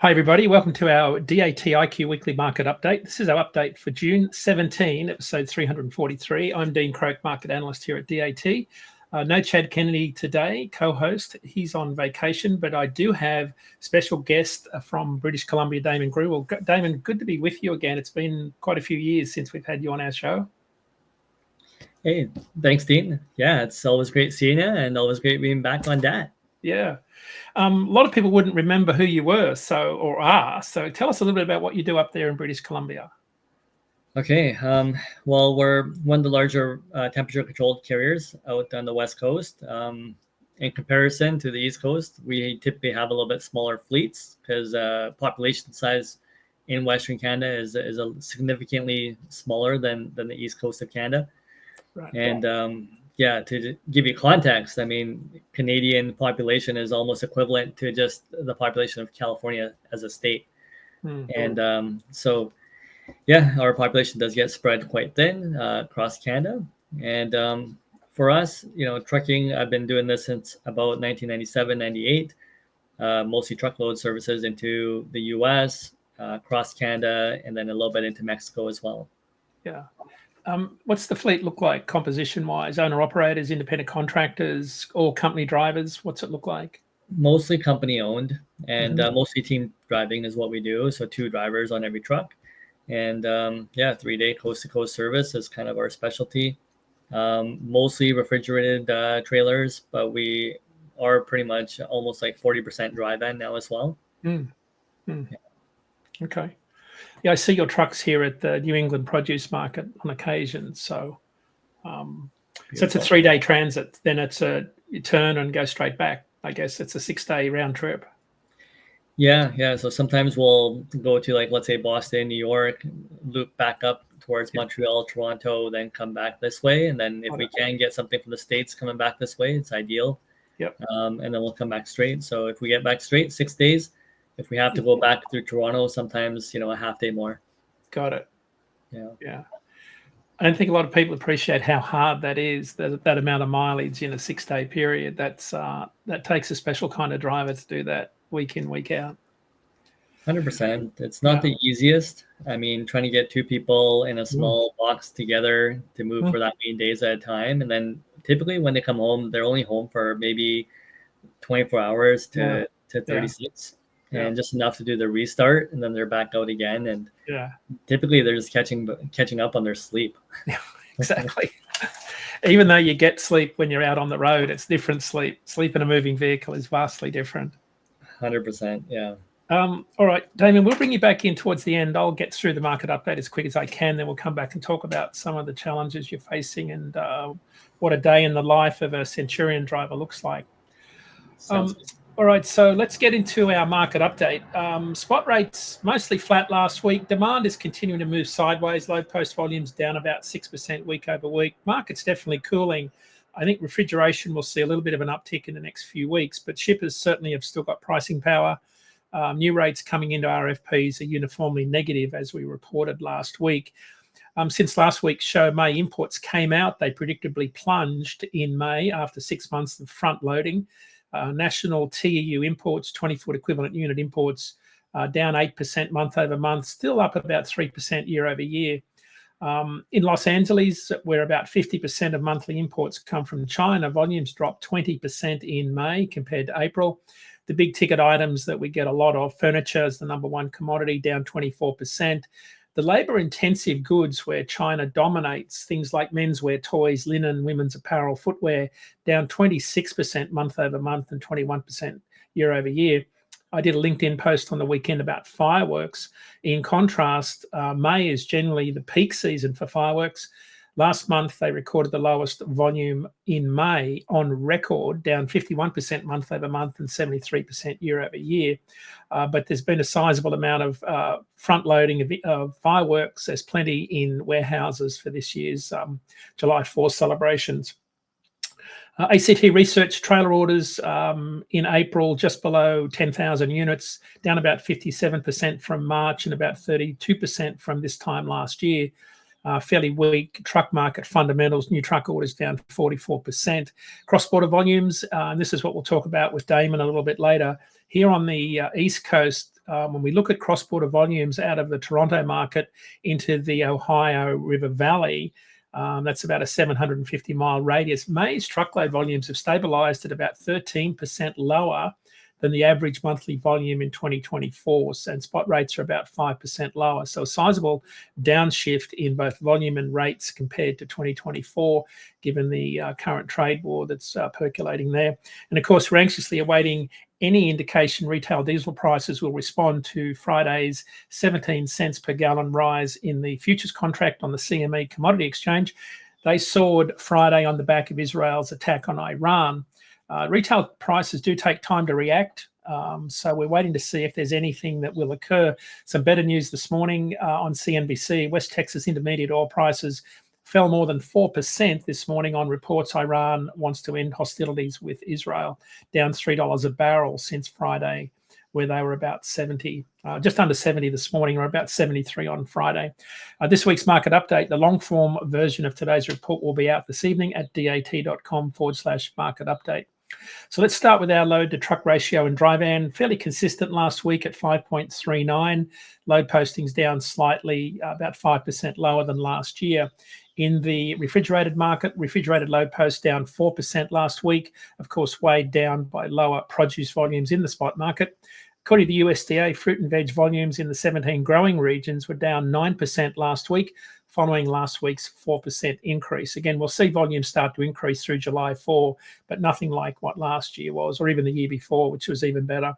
Hi, everybody. Welcome to our DAT IQ Weekly Market Update. This is our update for June 17, episode 343. I'm Dean Croak, market analyst here at DAT. No Chad Kennedy today, co-host. He's on vacation, but I do have special guest from British Columbia, Daman Grewal. Daman, good to be with you again. It's been quite a few years since we've had you on our show. Hey, thanks, Dean. Yeah, it's always great seeing you and always great being back on DAT. Yeah. A lot of people wouldn't remember who you were, or are. So tell us a little bit about what you do up there in British Columbia. Okay. Well, we're one of the larger temperature-controlled carriers out on the West Coast. In comparison to the East Coast, we typically have a little bit smaller fleets because population size in Western Canada is a significantly smaller than the East Coast of Canada. Right. And yeah, to give you context, I mean, Canadian population is almost equivalent to just the population of California as a state. Mm-hmm. And so, yeah, our population does get spread quite thin across Canada. And for us, trucking, I've been doing this since about 1997, 98, mostly truckload services into the US, across Canada, and then a little bit into Mexico as well. Yeah. What's the fleet look like composition-wise? Owner-operators, independent contractors, all company drivers? What's it look like? Mostly company-owned, and mostly team driving is what we do. So 2 drivers on every truck. And yeah, 3-day coast-to-coast service is kind of our specialty. Mostly refrigerated trailers, but we are pretty much almost like 40% dry van now as well. Yeah. Okay. Yeah, I see your trucks here at the New England Produce Market on occasion. So, it's a 3-day transit. Then you turn and go straight back. I guess it's a 6-day round trip. Yeah. So sometimes we'll go to, like, let's say Boston, New York, loop back up towards Montreal, Toronto, then come back this way. And then if we can get something from the States coming back this way, it's ideal. Yep. And then we'll come back straight. So if we get back straight, 6 days. If we have to go back through Toronto, sometimes, a half day more. Got it. Yeah. I don't think a lot of people appreciate how hard that is, that amount of mileage in a 6-day period. That takes a special kind of driver to do that week in, week out. 100%. It's not the easiest. I mean, trying to get 2 people in a small box together to move for that many days at a time. And then typically when they come home, they're only home for maybe 24 hours to 36. And just enough to do the restart, and then they're back out again. And typically they're just catching up on their sleep. Yeah, exactly. Even though you get sleep when you're out on the road, it's different sleep. Sleep in a moving vehicle is vastly different. 100%, yeah. All right, Damon, we'll bring you back in towards the end. I'll get through the market update as quick as I can. Then we'll come back and talk about some of the challenges you're facing and what a day in the life of a Centurion driver looks like. All right, so let's get into our market update. Spot rates mostly flat last week. Demand is continuing to move sideways. Load post volumes down about 6% week over week. Market's definitely cooling. I think refrigeration will see a little bit of an uptick in the next few weeks, but shippers certainly have still got pricing power. New rates coming into RFPs are uniformly negative, as we reported last week. Since last week's show, May imports came out. They predictably plunged in May after 6 months of front loading. National TEU imports, 20-foot equivalent unit imports, down 8% month over month, still up about 3% year over year. In Los Angeles, where about 50% of monthly imports come from China, volumes dropped 20% in May compared to April. The big ticket items that we get a lot of, furniture is the number one commodity, down 24%. The labor-intensive goods where China dominates, things like menswear, toys, linen, women's apparel, footwear, down 26% month over month and 21% year over year. I did a LinkedIn post on the weekend about fireworks. In contrast, May is generally the peak season for fireworks. Last month, they recorded the lowest volume in May on record, down 51% month over month and 73% year over year. But there's been a sizable amount of front loading of fireworks. There's plenty in warehouses for this year's July 4th celebrations. ACT Research trailer orders in April just below 10,000 units, down about 57% from March and about 32% from this time last year. Fairly weak truck market fundamentals, new truck orders down 44%. Cross-border volumes, and this is what we'll talk about with Daman a little bit later. Here on the East Coast, when we look at cross-border volumes out of the Toronto market into the Ohio River Valley, that's about a 750-mile radius. May's truckload volumes have stabilized at about 13% lower than the average monthly volume in 2024, and spot rates are about 5% lower. So a sizable downshift in both volume and rates compared to 2024, given the current trade war that's percolating there. And of course, we're anxiously awaiting any indication retail diesel prices will respond to Friday's 17 cents per gallon rise in the futures contract on the CME Commodity Exchange. They soared Friday on the back of Israel's attack on Iran. Retail prices do take time to react, so we're waiting to see if there's anything that will occur. Some better news this morning on CNBC. West Texas Intermediate oil prices fell more than 4% this morning on reports Iran wants to end hostilities with Israel, down $3 a barrel since Friday, where they were about 70, just under 70 this morning, or about 73 on Friday. This week's market update, the long form version of today's report, will be out this evening at dat.com/market update. So let's start with our load to truck ratio in dry van, fairly consistent last week at 5.39. Load postings down slightly, about 5% lower than last year. In the refrigerated market, refrigerated load post down 4% last week, of course, weighed down by lower produce volumes in the spot market. According to the USDA, fruit and veg volumes in the 17 growing regions were down 9% last week, following last week's 4% increase. Again, we'll see volumes start to increase through July 4, but nothing like what last year was, or even the year before, which was even better.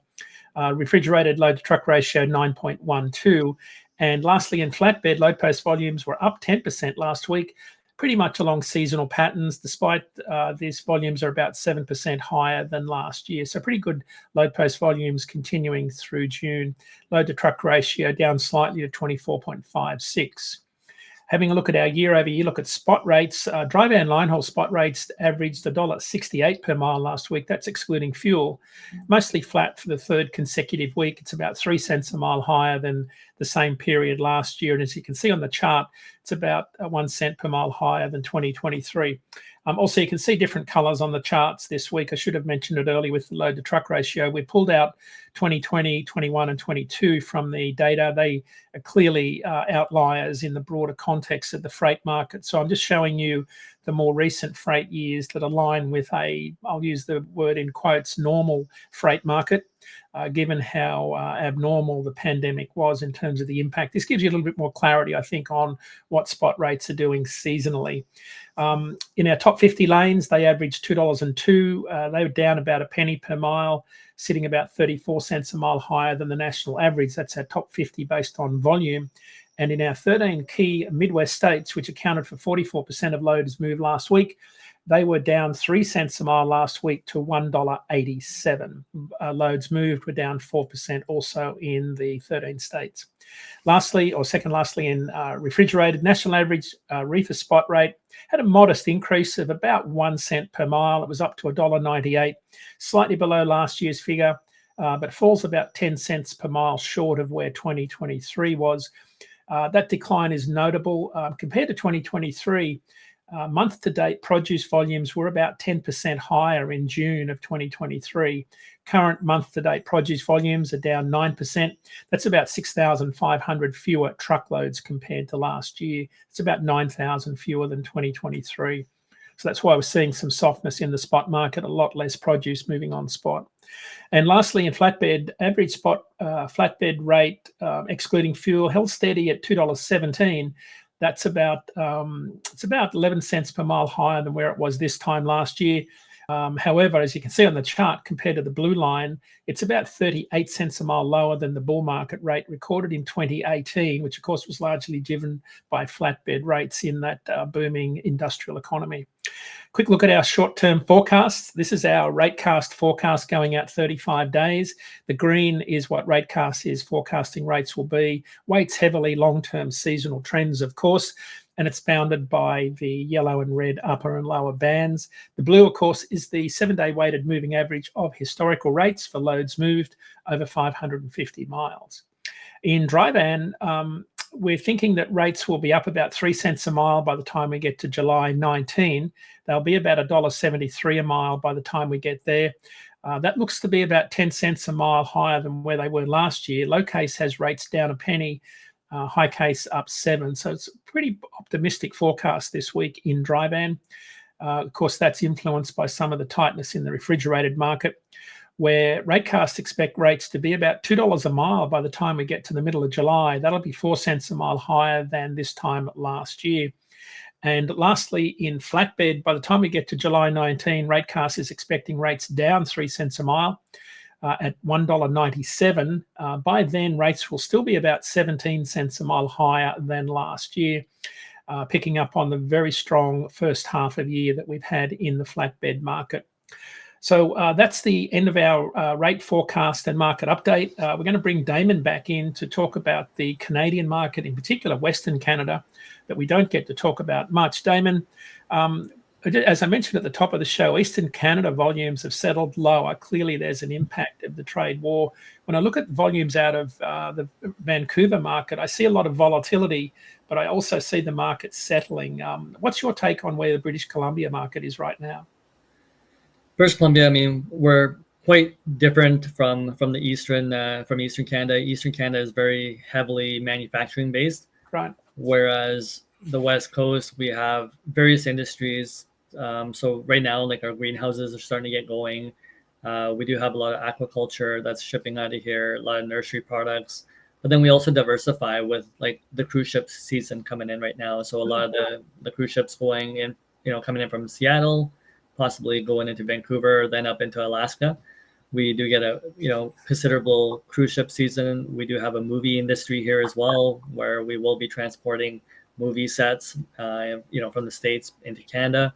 Refrigerated load to truck ratio 9.12. And lastly, in flatbed, load post volumes were up 10% last week, pretty much along seasonal patterns. Despite these volumes are about 7% higher than last year. So pretty good load post volumes continuing through June. Load to truck ratio down slightly to 24.56. Having a look at our year-over-year look at spot rates, dry van line haul spot rates averaged $1.68 per mile last week. That's excluding fuel. Mostly flat for the third consecutive week. It's about 3 cents a mile higher than the same period last year. And as you can see on the chart, it's about 1 cent per mile higher than 2023. Also, you can see different colors on the charts this week. I should have mentioned it earlier with the load to truck ratio. We pulled out 2020, 21, and 22 from the data. They are clearly outliers in the broader context of the freight market. So I'm just showing you the more recent freight years that align with I'll use the word in quotes, normal freight market, given how abnormal the pandemic was in terms of the impact. This gives you a little bit more clarity, I think, on what spot rates are doing seasonally. In our top 50 lanes, they averaged $2.02. They were down about a penny per mile, sitting about 34 cents a mile higher than the national average. That's our top 50 based on volume. And in our 13 key Midwest states, which accounted for 44% of loads moved last week, they were down 3 cents a mile last week to $1.87. Loads moved were down 4% also in the 13 states. Lastly, in refrigerated, national average reefer spot rate had a modest increase of about 1 cent per mile. It was up to $1.98, slightly below last year's figure, but falls about 10 cents per mile short of where 2023 was. That decline is notable. Compared to 2023, month-to-date produce volumes were about 10% higher in June of 2023. Current month-to-date produce volumes are down 9%. That's about 6,500 fewer truckloads compared to last year. It's about 9,000 fewer than 2023. So that's why we're seeing some softness in the spot market, a lot less produce moving on spot. And lastly, in flatbed, average spot flatbed rate, excluding fuel, held steady at $2.17. That's about 11 cents per mile higher than where it was this time last year. However, as you can see on the chart, compared to the blue line, it's about 38 cents a mile lower than the bull market rate recorded in 2018, which of course was largely driven by flatbed rates in that booming industrial economy. Quick look at our short-term forecasts. This is our Ratecast forecast going out 35 days. The green is what Ratecast is forecasting rates will be. Weights heavily long-term seasonal trends, of course, and it's bounded by the yellow and red upper and lower bands. The blue, of course, is the 7-day weighted moving average of historical rates for loads moved over 550 miles. In dry van, we're thinking that rates will be up about 3 cents a mile by the time we get to July 19. They'll be about $1.73 a mile by the time we get there. That looks to be about 10 cents a mile higher than where they were last year. Low case has rates down a penny, high case up 7. So it's a pretty optimistic forecast this week in dry van. Of course, that's influenced by some of the tightness in the refrigerated market, where ratecasts expect rates to be about $2 a mile by the time we get to the middle of July. That'll be 4 cents a mile higher than this time last year. And lastly, in flatbed, by the time we get to July 19, Ratecast is expecting rates down 3 cents a mile at $1.97. By then, rates will still be about 17 cents a mile higher than last year, picking up on the very strong first half of the year that we've had in the flatbed market. So that's the end of our rate forecast and market update. We're going to bring Daman back in to talk about the Canadian market, in particular Western Canada, that we don't get to talk about much. Daman, as I mentioned at the top of the show, Eastern Canada volumes have settled lower. Clearly, there's an impact of the trade war. When I look at volumes out of the Vancouver market, I see a lot of volatility, but I also see the market settling. What's your take on where the British Columbia market is right now? British Columbia, I mean, we're quite different from the Eastern Canada. Eastern Canada is very heavily manufacturing based, right? Whereas the West Coast, we have various industries. So right now, like our greenhouses are starting to get going. We do have a lot of aquaculture that's shipping out of here, a lot of nursery products. But then we also diversify with like the cruise ship season coming in right now. So a lot of the cruise ships going in, coming in from Seattle, possibly going into Vancouver, then up into Alaska. We do get a considerable cruise ship season. We do have a movie industry here as well, where we will be transporting movie sets, from the States into Canada,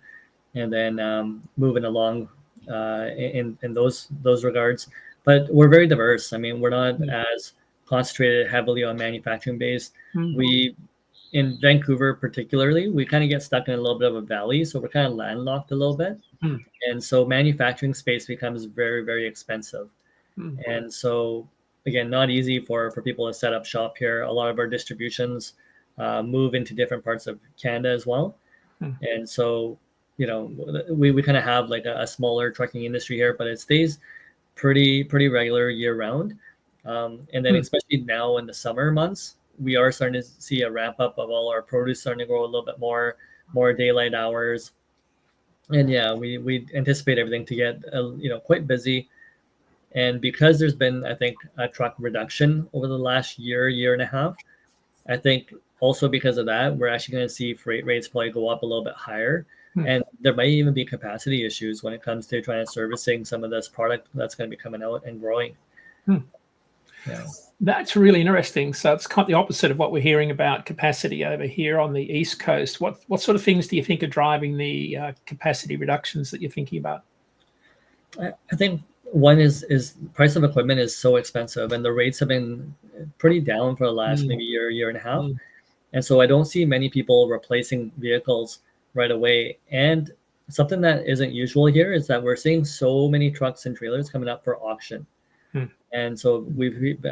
and then moving along in those regards. But we're very diverse. I mean, we're not as concentrated heavily on manufacturing base. We in Vancouver particularly, we kind of get stuck in a little bit of a valley, so we're kind of landlocked a little bit. And so manufacturing space becomes very, very expensive. And so, again, not easy for people to set up shop here. A lot of our distributions move into different parts of Canada as well. And so, we kind of have like a smaller trucking industry here, but it stays pretty regular year round. And then especially now in the summer months, we are starting to see a ramp up of all our produce starting to grow a little bit more daylight hours. And yeah, we anticipate everything to get quite busy. And because there's been, I think, a truck reduction over the last year and a half, I think also because of that, we're actually going to see freight rates probably go up a little bit higher. And there might even be capacity issues when it comes to trying to servicing some of this product that's going to be coming out and growing. Yeah. That's really interesting. So it's kind of the opposite of what we're hearing about capacity over here on the East Coast. What sort of things do you think are driving the capacity reductions that you're thinking about? I think one is price of equipment is so expensive, and the rates have been pretty down for the last maybe year and a half. And so I don't see many people replacing vehicles right away. And something that isn't usual here is that we're seeing so many trucks and trailers coming up for auction. And so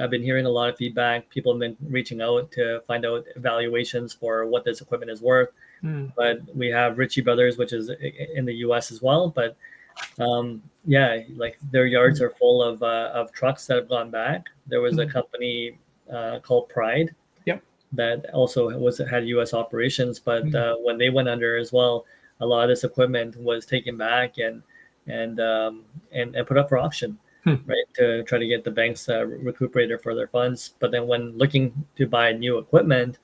I've been hearing a lot of feedback. People have been reaching out to find out evaluations for what this equipment is worth. But we have Ritchie Brothers, which is in the U.S. as well. But like their yards are full of trucks that have gone back. There was a company called Pride that also had U.S. operations, but when they went under as well, a lot of this equipment was taken back and put up for auction. Right, to try to get the banks recuperated for their funds. But then when looking to buy new equipment,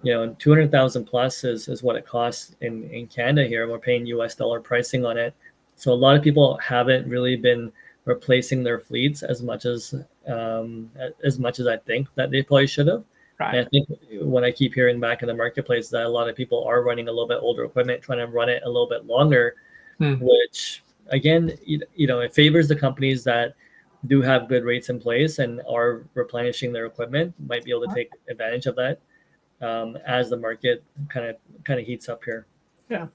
$200,000 plus is what it costs in Canada here. We're paying US dollar pricing on it. So a lot of people haven't really been replacing their fleets as much as I think that they probably should have. Right. And I think what I keep hearing back in the marketplace that a lot of people are running a little bit older equipment, trying to run it a little bit longer, which again, it favors the companies that do have good rates in place and are replenishing their equipment, might be able to take advantage of that as the market kind of heats up here. Yeah.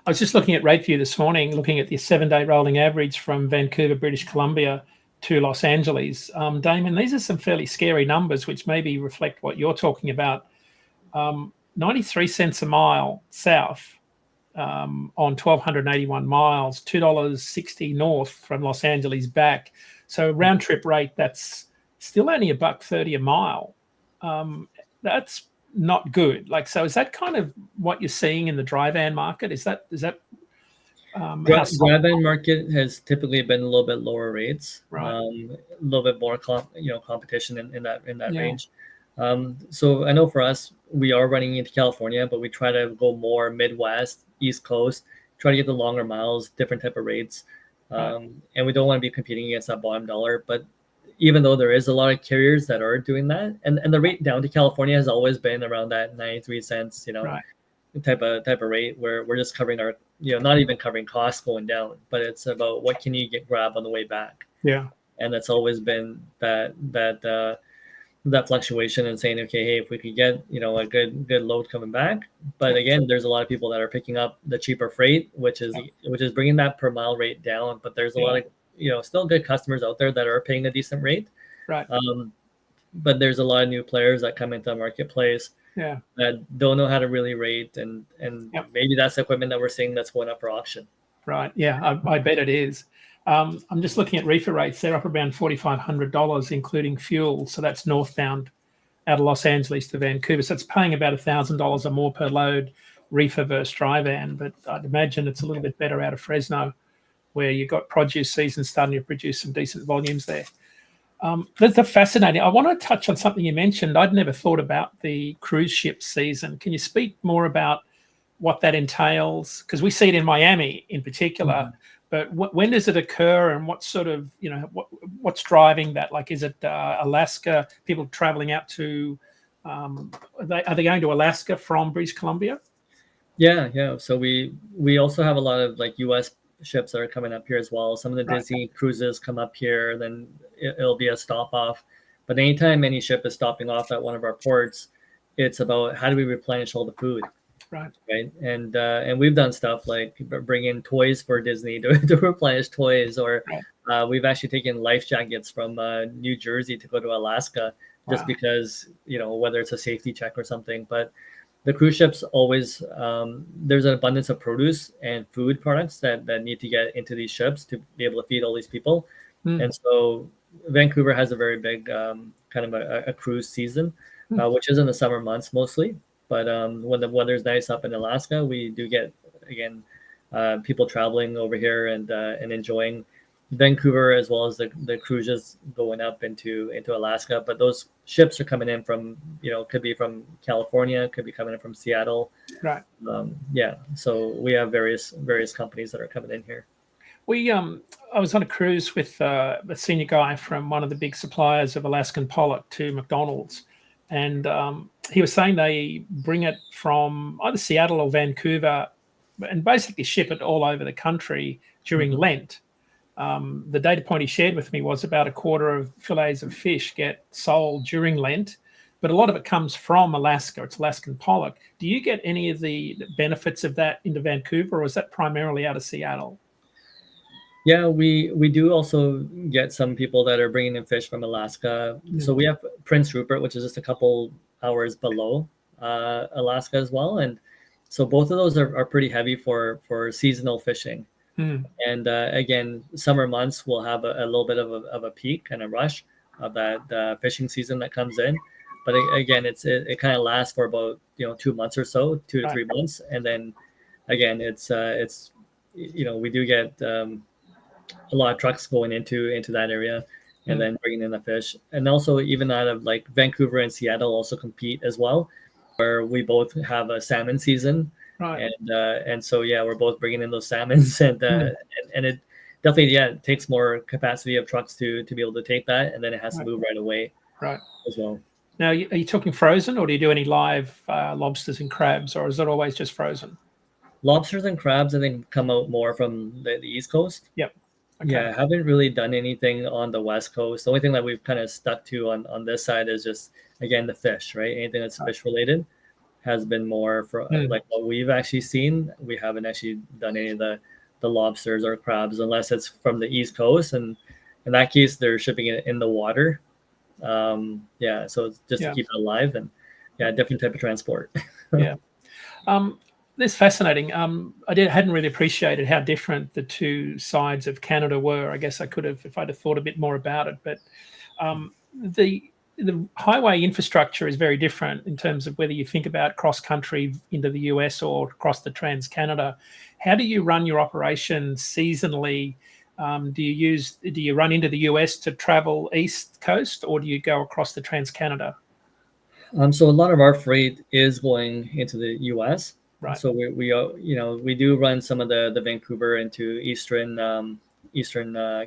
I was just looking at RateView this morning, looking at the 7-day rolling average from Vancouver, British Columbia to Los Angeles. Daman, these are some fairly scary numbers, which maybe reflect what you're talking about. 93 cents a mile south on 1,281 miles, $2.60 north from Los Angeles back. So round trip rate, that's still only $1.30 a mile. That's not good. Like, so is that kind of what you're seeing in the dry van market? Is that Dry van market has typically been a little bit lower rates, Right. a little bit more competition in that Yeah. range. So I know for us, we are running into California, but we try to go more Midwest, East Coast, try to get the longer miles, different type of rates. And we don't want to be competing against that bottom dollar. But even though there is a lot of carriers that are doing that, and the rate down to California has always been around that 93 cents, Right. type of rate, where we're just covering our, not even covering costs going down, but it's about what can you grab on the way back. Yeah. And that's always been that fluctuation, and saying, okay, hey, if we could get a good load coming back. But again, there's a lot of people that are picking up the cheaper freight, which is bringing that per mile rate down. But there's a lot of still good customers out there that are paying a decent rate. Right. But there's a lot of new players that come into the marketplace that don't know how to really rate, and maybe that's the equipment that we're seeing that's going up for auction. Right. Yeah, I bet it is. I'm just looking at reefer rates. They're up around $4,500, including fuel. So that's northbound out of Los Angeles to Vancouver. So it's paying about $1,000 or more per load, reefer versus dry van. But I'd imagine it's a little bit better out of Fresno, where you've got produce season starting to produce some decent volumes there. That's fascinating. I want to touch on something you mentioned. I'd never thought about the cruise ship season. Can you speak more about what that entails? Because we see it in Miami in particular, but when does it occur, and what sort of, what's driving that? Like, is it Alaska, people traveling out to, are they going to Alaska from British Columbia? Yeah. So we also have a lot of like U.S. ships that are coming up here as well. Some of the Disney cruises come up here, then it'll be a stop off. But anytime any ship is stopping off at one of our ports, it's about how do we replenish all the food. Right. And we've done stuff like bring in toys for Disney to replenish toys, or we've actually taken life jackets from New Jersey to go to Alaska, just because, whether it's a safety check or something. But the cruise ships always, there's an abundance of produce and food products that need to get into these ships to be able to feed all these people. And so Vancouver has a very big kind of a cruise season, which is in the summer months mostly. But when the weather's nice up in Alaska, we do get, again, people traveling over here and enjoying Vancouver, as well as the cruises going up into Alaska. But those ships are coming in from, could be from California, could be coming in from Seattle. Right. So we have various companies that are coming in here. I was on a cruise with a senior guy from one of the big suppliers of Alaskan pollock to McDonald's. And he was saying they bring it from either Seattle or Vancouver and basically ship it all over the country during Lent. The data point he shared with me was about a quarter of fillets of fish get sold during Lent, but a lot of it comes from Alaska. It's Alaskan pollock. Do you get any of the benefits of that into Vancouver, or is that primarily out of Seattle? Yeah, we do also get some people that are bringing in fish from Alaska. So we have Prince Rupert, which is just a couple hours below Alaska as well. And so both of those are pretty heavy for seasonal fishing. And again, summer months will have a little bit of a peak and a rush of that fishing season that comes in. But again, it kind of lasts for about 2 months or so, 2 to 3 months, and then again, it's we do get a lot of trucks going into that area, and then bringing in the fish. And also, even out of like Vancouver and Seattle also compete as well, where we both have a salmon season. And so we're both bringing in those salmons, and it definitely takes more capacity of trucks to be able to take that, and then it has to move right away as well. Now, are you talking frozen, or do you do any live lobsters and crabs, or is it always just frozen? Lobsters and crabs, I think, come out more from the East Coast. Yep. Okay. Yeah, I haven't really done anything on the West Coast. The only thing that we've kind of stuck to on this side is just, again, the fish, right? Anything that's fish related has been more for like what we've actually seen. We haven't actually done any of the lobsters or crabs unless it's from the East Coast, and in that case, they're shipping it in the water. So it's just to keep it alive, and different type of transport. This is fascinating. Hadn't really appreciated how different the two sides of Canada were. I guess I could have, if I'd have thought a bit more about it. But the highway infrastructure is very different in terms of whether you think about cross country into the US or across the Trans Canada. How do you run your operation seasonally? Do you run into the US to travel east coast, or do you go across the Trans Canada? So a lot of our freight is going into the US. Right. So we do run some of the Vancouver into eastern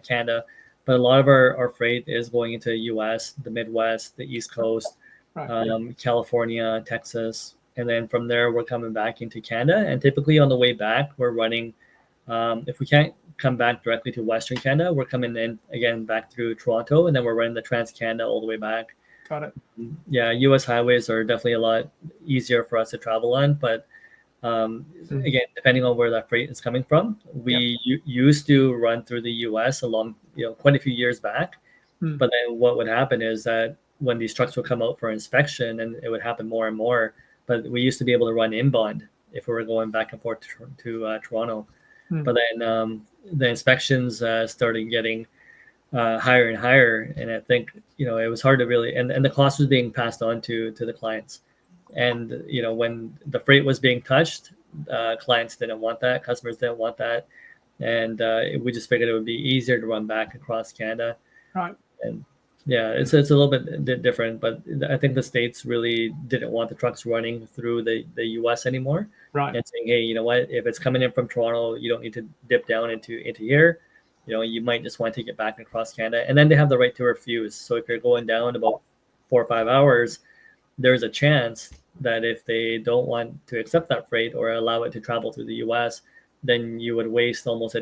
Canada, but a lot of our freight is going into the US, the Midwest, the East Coast, Right. California, Texas, and then from there we're coming back into Canada. And typically on the way back, we're running. If we can't come back directly to Western Canada, we're coming in again back through Toronto, and then we're running the Trans Canada all the way back. Got it. Yeah, US highways are definitely a lot easier for us to travel on, but again, depending on where that freight is coming from, we used to run through the US along, quite a few years back. But then what would happen is that when these trucks would come out for inspection, and it would happen more and more, but we used to be able to run inbound if we were going back and forth to Toronto. But then the inspections started getting higher and higher, and I think it was hard to really, and the cost was being passed on to the clients. And when the freight was being touched, clients didn't want that, customers didn't want that, and we just figured it would be easier to run back across Canada. Right. And yeah, it's a little bit different, but I think the States really didn't want the trucks running through the US anymore. Right. And saying, hey, you know what, if it's coming in from Toronto, you don't need to dip down into here. You might just want to take it back across Canada, and then they have the right to refuse. So if you're going down about 4 or 5 hours, there's a chance that if they don't want to accept that freight or allow it to travel through the US, then you would waste almost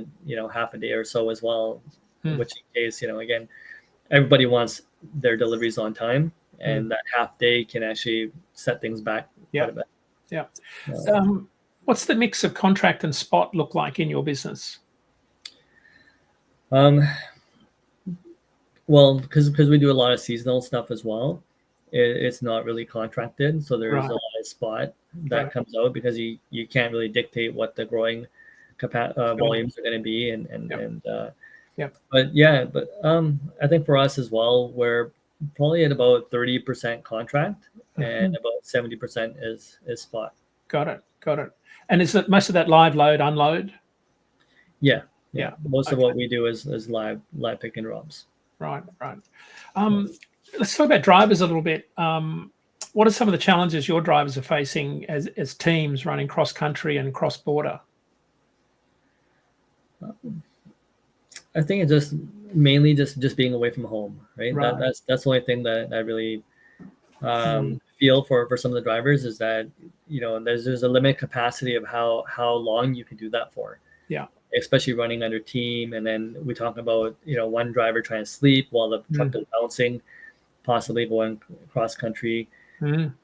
half a day or so as well. Which in case, again, everybody wants their deliveries on time, and that half day can actually set things back quite a bit. Yeah. What's the mix of contract and spot look like in your business? Well, because we do a lot of seasonal stuff as well, it's not really contracted. So there's a lot of spot that comes out because you can't really dictate what the growing volumes are going to be. But I think for us as well, we're probably at about 30% contract and about 70% is spot. Got it. And is it most of that live load, unload? Yeah. Most of what we do is live pick and drops. Right. Let's talk about drivers a little bit. What are some of the challenges your drivers are facing as teams running cross country and cross border? I think it's just mainly just being away from home, right? That's the only thing that I really feel for some of the drivers is that there's a limited capacity of how long you can do that for. Yeah. Especially running under team, and then we talk about one driver trying to sleep while the truck is bouncing, possibly going cross country. And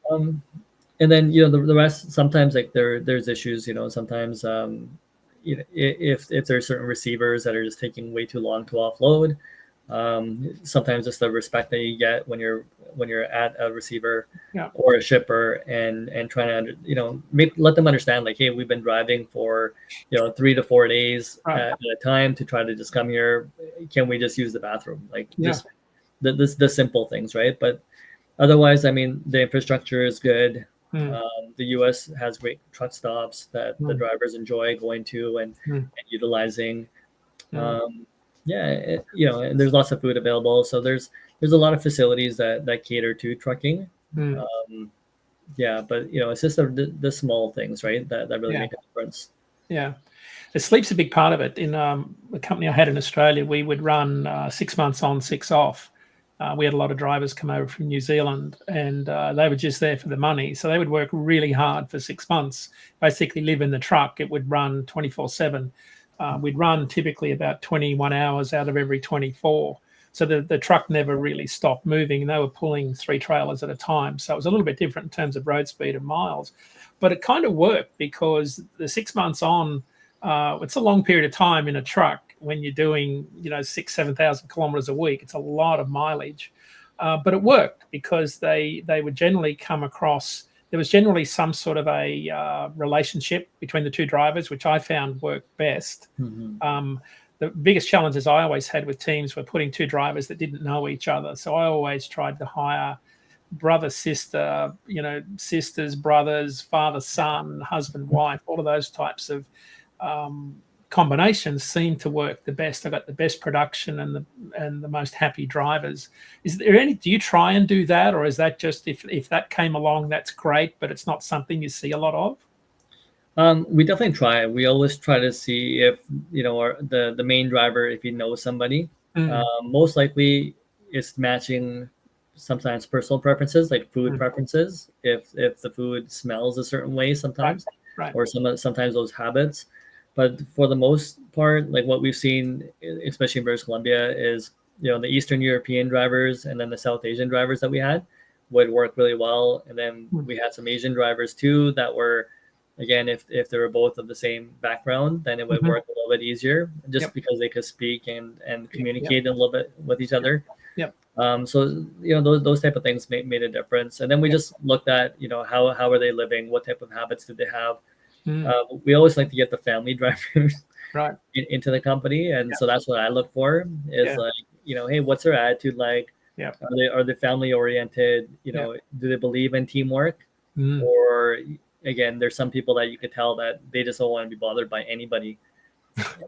then the rest, sometimes like there's issues. Sometimes if there's certain receivers that are just taking way too long to offload. Sometimes just the respect that you get when you're at a receiver or a shipper, and trying to let them understand, like, hey, we've been driving for 3 to 4 days at a time to try to just come here. Can we just use the bathroom? Like just the simple things, right? But otherwise, I mean, the infrastructure is good. The US has great truck stops that the drivers enjoy going to and utilizing. And there's lots of food available. So there's a lot of facilities that cater to trucking. But it's just the small things, right, that really make a difference. Yeah. The sleep's a big part of it. In the company I had in Australia, we would run 6 months on, 6 off. We had a lot of drivers come over from New Zealand, and they were just there for the money. So they would work really hard for 6 months, basically live in the truck. It would run 24/7. We'd run typically about 21 hours out of every 24. So the truck never really stopped moving, and they were pulling 3 trailers at a time. So it was a little bit different in terms of road speed and miles. But it kind of worked because the 6 months on, it's a long period of time in a truck when you're doing 6,000-7,000 kilometers a week. It's a lot of mileage. But it worked because they would generally come across there was generally some sort of a relationship between the two drivers, which I found worked best. The biggest challenges I always had with teams were putting two drivers that didn't know each other. So I always tried to hire brother, sister, sisters, brothers, father, son, husband, wife, all of those types of combinations seem to work the best. I got the best production and the most happy drivers. Is there any? Do you try and do that, or is that just if that came along, that's great, but it's not something you see a lot of? We definitely try. We always try to see if the main driver, if he knows somebody. Most likely, it's matching sometimes personal preferences, like food preferences. If the food smells a certain way, sometimes, right. or sometimes those habits. But for the most part, like what we've seen, especially in British Columbia, is the Eastern European drivers and then the South Asian drivers that we had would work really well, and then we had some Asian drivers too that were. Again, if they were both of the same background, then it would work a little bit easier, just because they could speak and communicate a little bit with each other. So those type of things made a difference. And then we just looked at how are they living, what type of habits did they have. We always like to get the family drivers into the company, and so that's what I look for is like hey, what's their attitude like? Are they family oriented? Do they believe in teamwork? Or again, there's some people that you could tell that they just don't want to be bothered by anybody.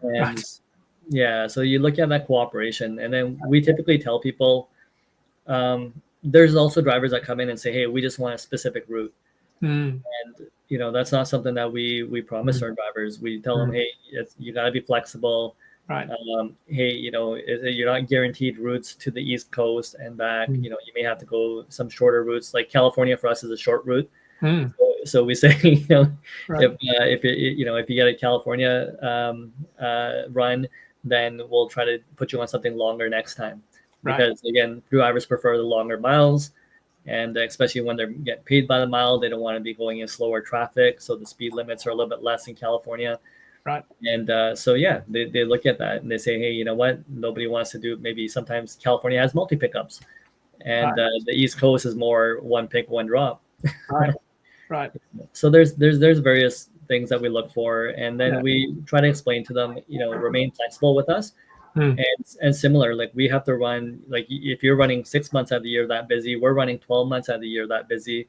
And so you look at that cooperation, and then we typically tell people there's also drivers that come in and say, hey, we just want a specific route. And that's not something that we promise our drivers. We tell them, hey, you got to be flexible. Hey, you're not guaranteed routes to the East Coast and back. You may have to go some shorter routes. Like California for us is a short route. So we say, if you get a California run, then we'll try to put you on something longer next time, because again, drivers prefer the longer miles, and especially when they're getting paid by the mile, they don't want to be going in slower traffic. So the speed limits are a little bit less in California. And they look at that and they say, hey, you know what? Nobody wants to do. Maybe sometimes California has multi pickups, and the East Coast is more one pick, one drop. So there's various things that we look for, and then we try to explain to them, remain flexible with us. And similar, like we have to run, like if you're running 6 months out of the year that busy, we're running 12 months out of the year that busy,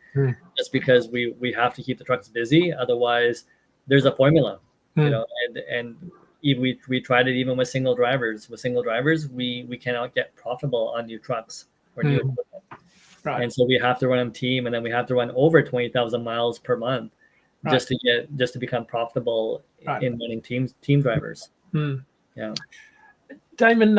just because we have to keep the trucks busy. Otherwise, there's a formula, and we tried it even with single drivers. With single drivers, we cannot get profitable on new trucks or new equipment. And so we have to run a team, and then we have to run over 20,000 miles per month just to become profitable in running team drivers. Daman,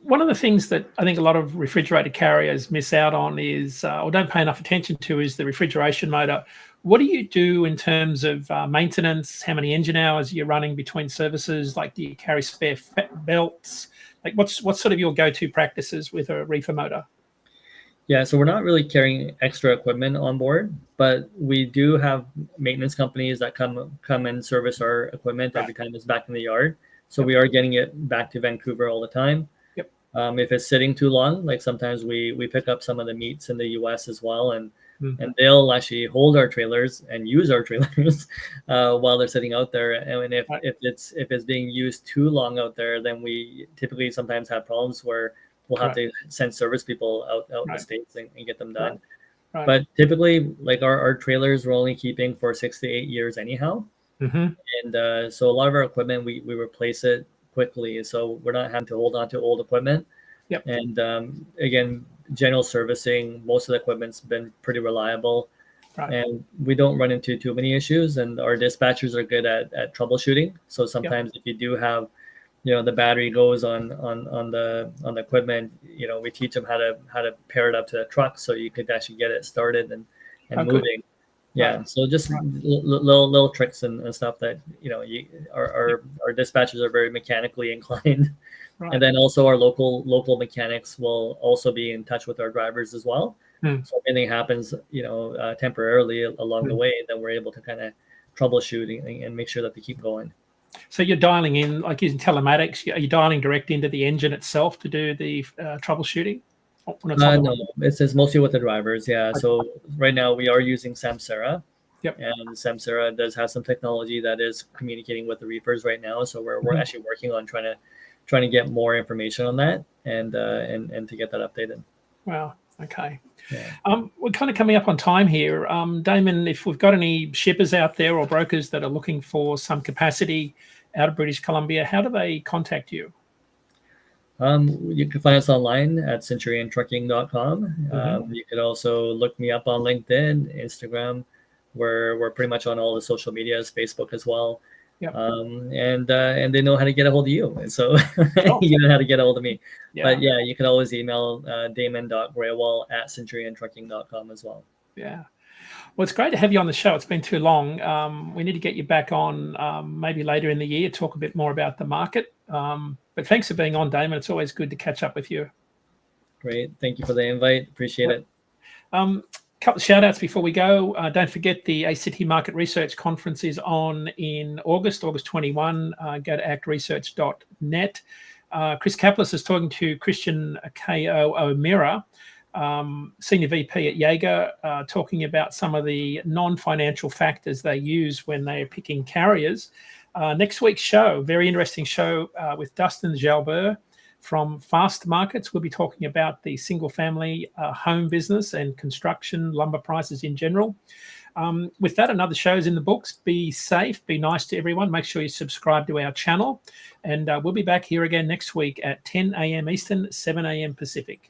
one of the things that I think a lot of refrigerator carriers miss out on is, or don't pay enough attention to, is the refrigeration motor. What do you do in terms of maintenance? How many engine hours you're running between services? Like, do you carry spare belts? Like, what's sort of your go-to practices with a reefer motor? Yeah, so we're not really carrying extra equipment on board, but we do have maintenance companies that come and service our equipment every time it's back in the yard. So we are getting it back to Vancouver all the time. If it's sitting too long, like sometimes we pick up some of the meats in the US as well, and they'll actually hold our trailers and use our trailers while they're sitting out there. And if it's being used too long out there, then we typically sometimes have problems where we'll have to send service people out in the States and get them done. But typically, like our trailers we're only keeping for 6 to 8 years anyhow. And so a lot of our equipment, we replace it quickly. So we're not having to hold on to old equipment. And again, general servicing, most of the equipment's been pretty reliable. And we don't run into too many issues. And our dispatchers are good at troubleshooting. So sometimes if you do have the battery goes on the equipment, we teach them how to pair it up to the truck so you could actually get it started and moving. So just little tricks and stuff that our dispatchers are very mechanically inclined. And then also our local mechanics will also be in touch with our drivers as well. So if anything happens temporarily along the way, then we're able to kind of troubleshoot and make sure that they keep going. So you're dialing in, like using telematics, are you dialing direct into the engine itself to do the troubleshooting? when it's on the No, it's mostly with the drivers. Yeah. Okay. So right now we are using Samsara. Yep. And Samsara does have some technology that is communicating with the reefers right now. So we're actually working on trying to get more information on that and to get that updated. Wow. Okay. Yeah. We're kind of coming up on time here. Damon, if we've got any shippers out there or brokers that are looking for some capacity out of British Columbia, how do they contact you? You can find us online at centuriontrucking.com. You could also look me up on LinkedIn, Instagram. We're pretty much on all the social medias, Facebook as well. Yep. And they know how to get a hold of you. And so you know how to get a hold of me. Yeah. But yeah, you can always email damon.grewal@centuriontrucking.com as well. Yeah. Well, it's great to have you on the show. It's been too long. We need to get you back on maybe later in the year, talk a bit more about the market. But thanks for being on, Damon. It's always good to catch up with you. Great. Thank you for the invite. Appreciate it. Couple of shout outs before we go. Don't forget the ACT Market Research Conference is on in August 21. Go to actresearch.net. Chris Kaplis is talking to Christian K.O. O'Meara, Senior VP at Jaeger, talking about some of the non-financial factors they use when they're picking carriers. Next week's show, very interesting show with Dustin Jalbert from Fast Markets. We'll be talking about the single-family home business and construction lumber prices in general. With that, another show's in the books. Be safe, be nice to everyone. Make sure you subscribe to our channel. And we'll be back here again next week at 10 a.m. Eastern, 7 a.m. Pacific.